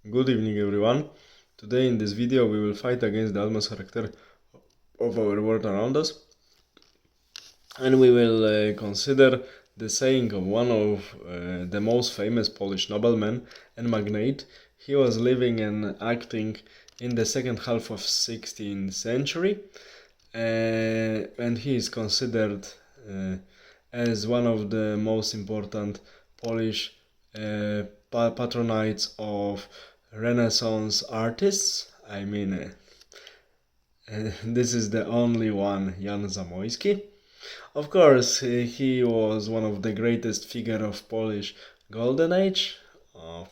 Good evening everyone. Today in this video we will fight against the Atmos character of our world around us, and we will consider the saying of one of the most famous Polish noblemen and magnate. He was living and acting in the second half of 16th century, and he is considered as one of the most important Polish patronites of Renaissance artists. This is the only one, Jan Zamoyski. Of course, he was one of the greatest figure of Polish Golden Age,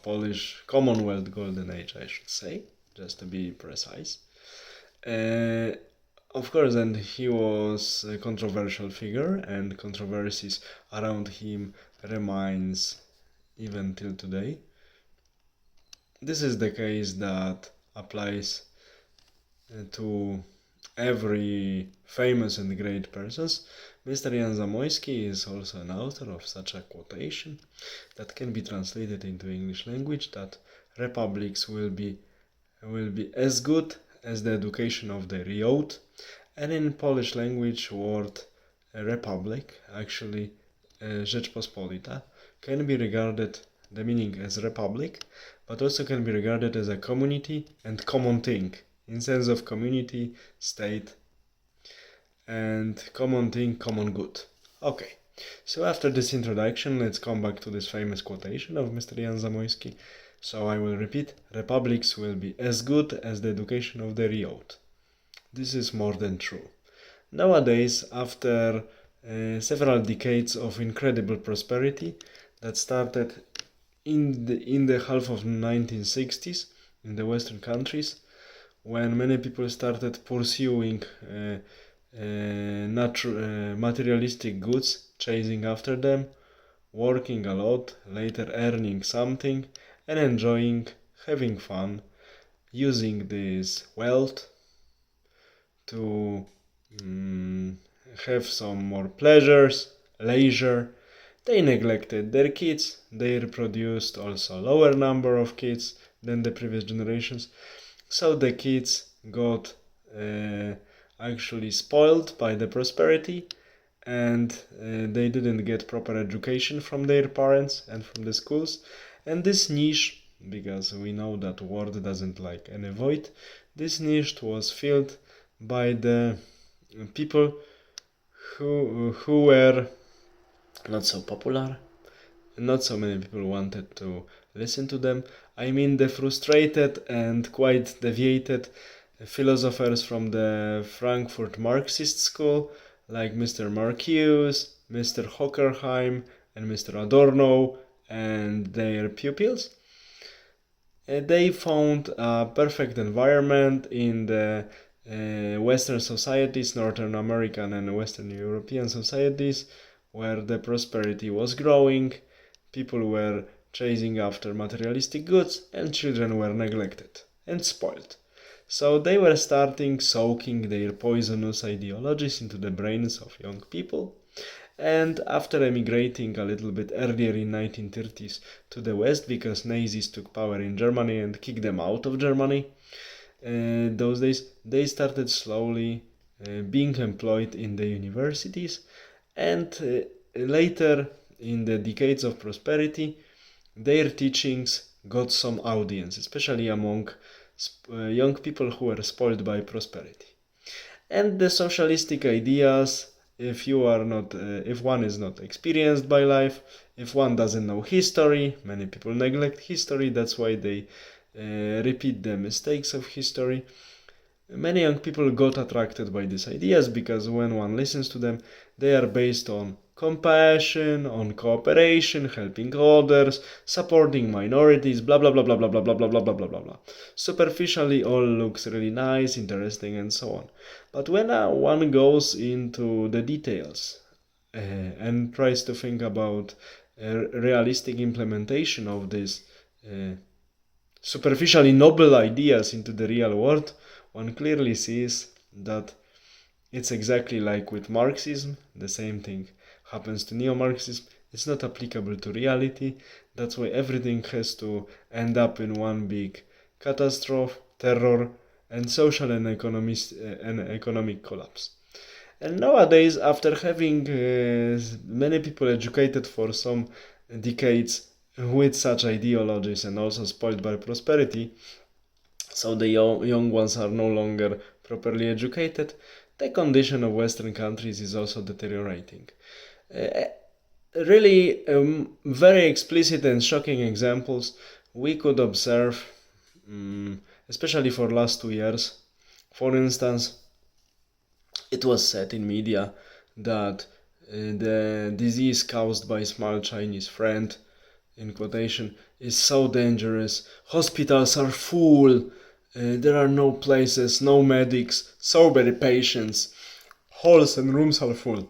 Polish Commonwealth Golden Age, I should say, just to be precise. Of course, and he was a controversial figure, and controversies around him remains even till today. This is the case that applies to every famous and great persons. Mr. Jan Zamoyski is also an author of such a quotation that can be translated into English language, that republics will be as good as the education of their youth. And in Polish language, word republic, actually Rzeczpospolita, can be regarded, the meaning as republic, but also can be regarded as a community and common thing, in sense of community, state, and common thing, common good. Okay, so after this introduction, let's come back to this famous quotation of Mr. Jan Zamoyski. So I will repeat: republics will be as good as the education of their youth. This is more than true. Nowadays, after several decades of incredible prosperity that started in the half of 1960s in the Western countries, when many people started pursuing materialistic goods, chasing after them, working a lot, later earning something, and enjoying, having fun, using this wealth to have some more pleasures, leisure. They neglected their kids. They reproduced also lower number of kids than the previous generations. So the kids got actually spoiled by the prosperity, and they didn't get proper education from their parents and from the schools. And this niche, because we know that world doesn't like any void, this niche was filled by the people who were not so popular. Not so many people wanted to listen to them. I mean the frustrated and quite deviated philosophers from the Frankfurt Marxist school, like Mr. Marcuse, Mr. Hockerheim, and Mr. Adorno and their pupils. They found a perfect environment in the Western societies, Northern American and Western European societies, where the prosperity was growing, people were chasing after materialistic goods, and children were neglected and spoiled. So they were starting soaking their poisonous ideologies into the brains of young people. And after emigrating a little bit earlier in 1930s to the West, because Nazis took power in Germany and kicked them out of Germany, those days they started slowly being employed in the universities, and later in the decades of prosperity their teachings got some audience, especially among young people who were spoiled by prosperity. And the socialistic ideas, if one is not experienced by life, if one doesn't know history, many people neglect history, that's why they repeat the mistakes of history. Many young people got attracted by these ideas because when one listens to them, they are based on compassion, on cooperation, helping others, supporting minorities, blah blah blah blah blah blah blah blah blah blah blah blah. Superficially, all looks really nice, interesting, and so on. But when one goes into the details and tries to think about realistic implementation of these superficially noble ideas into the real world, one clearly sees that it's exactly like with Marxism. The same thing happens to neo-Marxism. It's not applicable to reality. That's why everything has to end up in one big catastrophe, terror, and social and economic collapse. And nowadays, after having many people educated for some decades with such ideologies and also spoiled by prosperity, so the young ones are no longer properly educated, the condition of Western countries is also deteriorating. Uh, Really, very explicit and shocking examples we could observe, especially for last 2 years. For instance, it was said in media that the disease caused by small Chinese friend, in quotation, is so dangerous. Hospitals are full. There are no places, no medics, so many patients. Halls and rooms are full.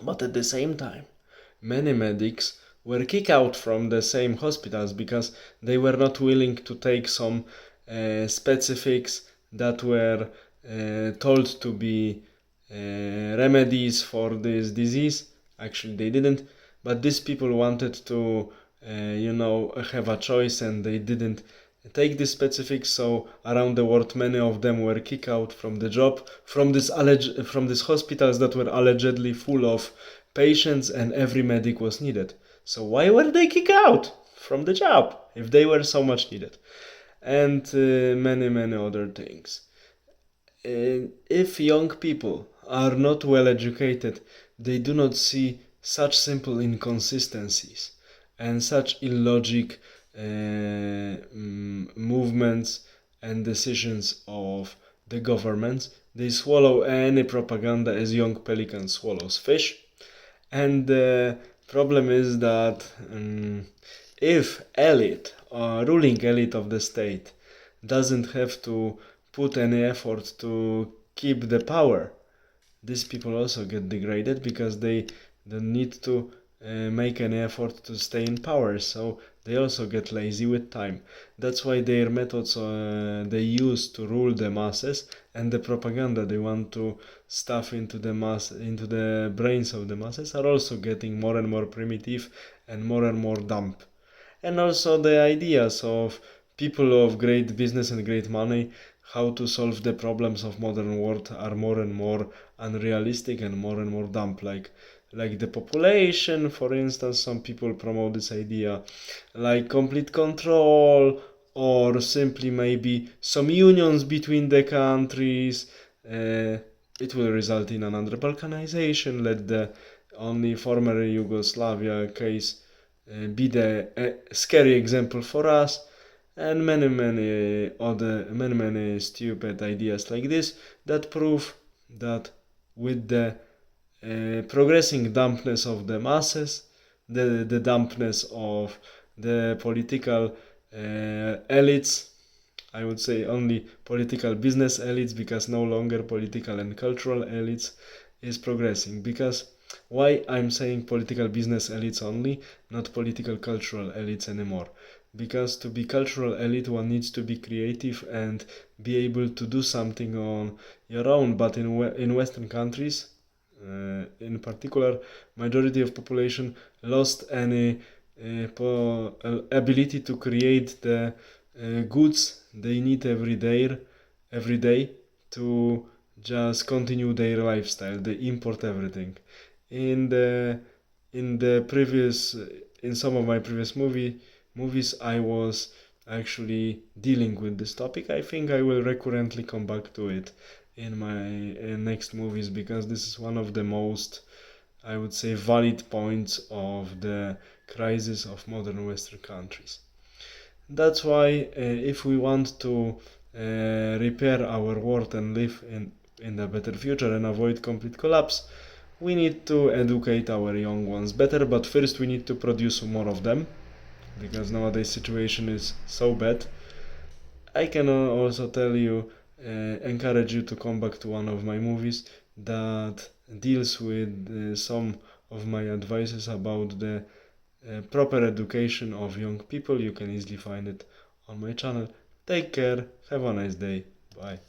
But at the same time, many medics were kicked out from the same hospitals because they were not willing to take some specifics that were told to be remedies for this disease. Actually, they didn't, but these people wanted to, have a choice, and they didn't take these specifics. So around the world, many of them were kicked out from the job from these hospitals that were allegedly full of patients, and every medic was needed. So why were they kicked out from the job if they were so much needed? And many other things. If young people are not well educated, they do not see such simple inconsistencies and such illogic movements and decisions of the governments. They swallow any propaganda as young pelican swallows fish. And the problem is that if elite, ruling elite of the state, doesn't have to put any effort to keep the power, these people also get degraded because they don't need to make any effort to stay in power. So they also get lazy with time. That's why their methods they use to rule the masses and the propaganda they want to stuff into the brains of the masses are also getting more and more primitive and more dumb. And also the ideas of people of great business and great money how to solve the problems of modern world are more and more unrealistic and more dumb, like the population, for instance. Some people promote this idea like complete control, or simply maybe some unions between the countries. It will result in another balkanization. Let the only former Yugoslavia case be the scary example for us, and many stupid ideas like this that prove that with the progressing dampness of the masses, the dampness of the political elites, I would say only political business elites, because no longer political and cultural elites is progressing. Because why I'm saying political business elites only, not political cultural elites anymore? Because to be cultural elite, one needs to be creative and be able to do something on your own. But in Western countries, in particular, majority of population lost any ability to create the goods they need every day to just continue their lifestyle. They import everything. In the in the previous in some of my previous movies, I was actually dealing with this topic. I think I will recurrently come back to it in my next movies, because this is one of the most, I would say, valid points of the crisis of modern Western countries. That's why if we want to repair our world and live in a better future and avoid complete collapse, we need to educate our young ones better. But first we need to produce more of them, because nowadays situation is so bad. I can also tell you, encourage you to come back to one of my movies that deals with some of my advices about the proper education of young people. You can easily find it on my channel. Take care, have a nice day, bye.